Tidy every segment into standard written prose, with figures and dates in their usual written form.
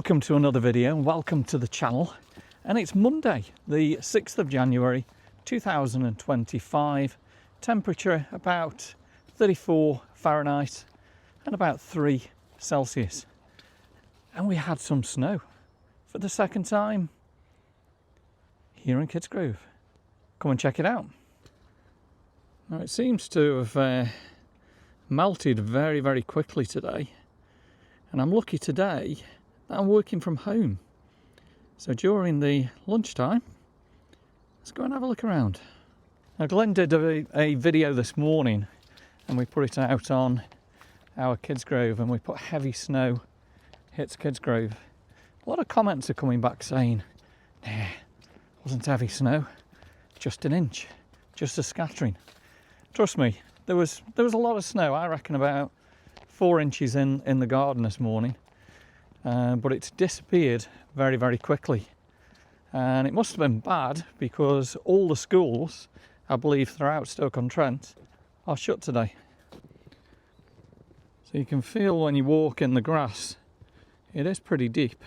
Welcome to another video and welcome to the channel. And it's Monday, the 6th of January 2025. Temperature about 34 Fahrenheit and about 3 Celsius. And we had some snow for the second time here in Kidsgrove. Come and check it out. Now it seems to have melted very quickly today. And I'm lucky today that I'm working from home. So during the lunchtime, let's go and have a look around. Now Glynn did a video this morning and we put it out on our Kidsgrove and we put heavy snow hits Kidsgrove. A lot of comments are coming back saying, nah, wasn't heavy snow, just an inch, just a scattering. Trust me, there was a lot of snow. I reckon about 4 inches in the garden this morning, but it's disappeared very quickly. And it must have been bad because all the schools, I believe throughout Stoke-on-Trent, are shut today. So you can feel when you walk in the grass, it is pretty deep.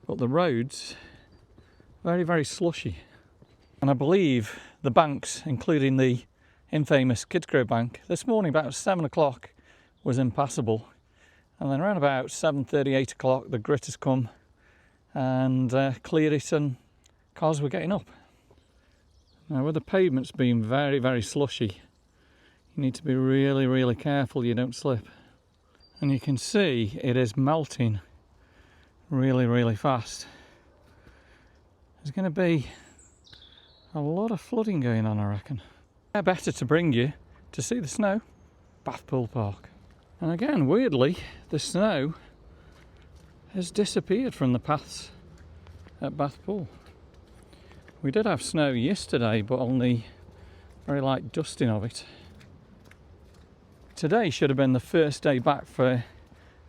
But the roads, very slushy. And I believe the banks, including the infamous Kidsgrove bank, this morning about 7 o'clock was impassable. And then around about 7:30, 8 o'clock, the grit has come and cleared it and cars were getting up. Now with the pavements being very slushy, you need to be really careful you don't slip. And you can see it is melting really fast. There's going to be a lot of flooding going on, I reckon. Better to bring you to see the snow, Bathpool Park. And again, weirdly, the snow has disappeared from the paths at Bathpool. We did have snow yesterday, but only very light dusting of it. Today should have been the first day back for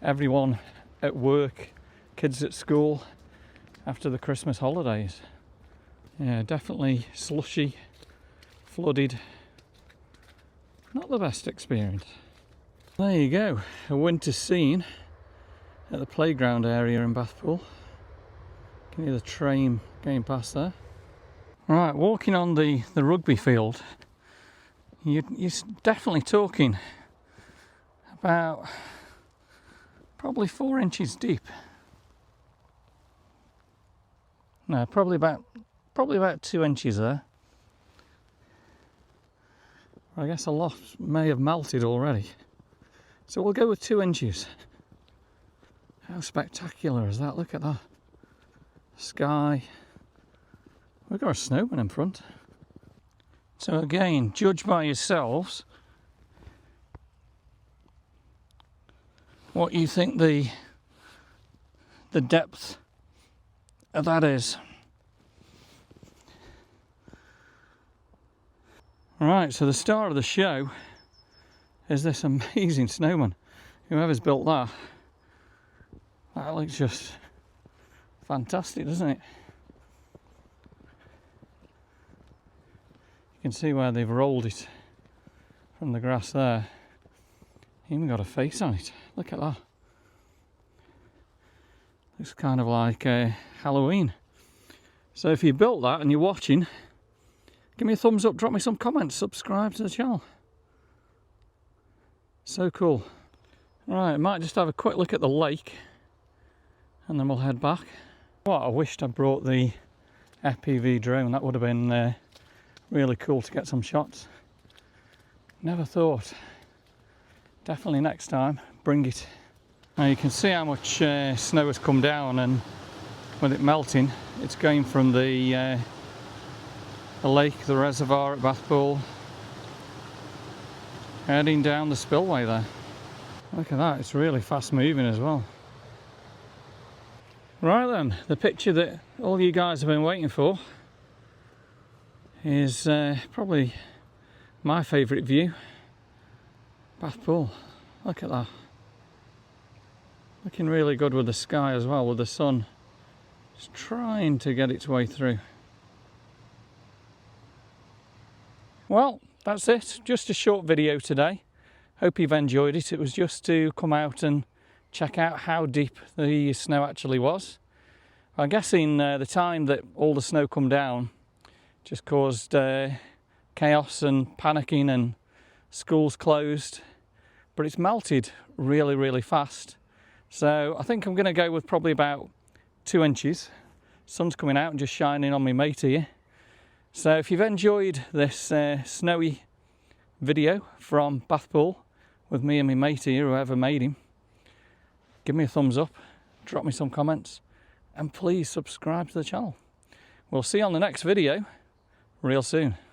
everyone at work, kids at school, after the Christmas holidays. Yeah, definitely slushy, flooded. Not the best experience. There you go, a winter scene at the playground area in Bathpool. You can hear the train going past there. Right, walking on the rugby field, you're definitely talking about probably 4 inches deep. No, probably about 2 inches there. I guess a lot may have melted already. So we'll go with 2 inches. How spectacular is that? Look at that. Sky. We've got a snowman in front. So again, judge by yourselves what you think the depth of that is. Right, so the star of the show is this amazing snowman. Whoever's built that looks just fantastic, doesn't it? You can see where they've rolled it from the grass there. Even got a face on it. Look at that. Looks kind of like Halloween. So if you built that and you're watching, give me a thumbs up, drop me some comments, subscribe to the channel. So cool. Right, I might just have a quick look at the lake and then we'll head back. Well, I wished I brought the FPV drone. That would have been really cool to get some shots. Never thought. Definitely next time, bring it. Now you can see how much snow has come down, and with it melting, it's going from the lake, the reservoir at Bathpool, heading down the spillway there. Look at that, it's really fast moving as well. Right then, the picture that all you guys have been waiting for is probably my favourite view. Bathpool, look at that. Looking really good with the sky as well, with the sun just trying to get its way through. Well, that's it. Just a short video today. Hope you've enjoyed it. It was just to come out and check out how deep the snow actually was. I'm guessing the time that all the snow come down just caused chaos and panicking and schools closed, but it's melted really, really fast. So I think I'm going to go with probably about 2 inches. Sun's coming out and just shining on my mate here. So if you've enjoyed this snowy video from Bathpool with me and my mate here, whoever made him, give me a thumbs up, drop me some comments, and please subscribe to the channel. We'll see you on the next video real soon.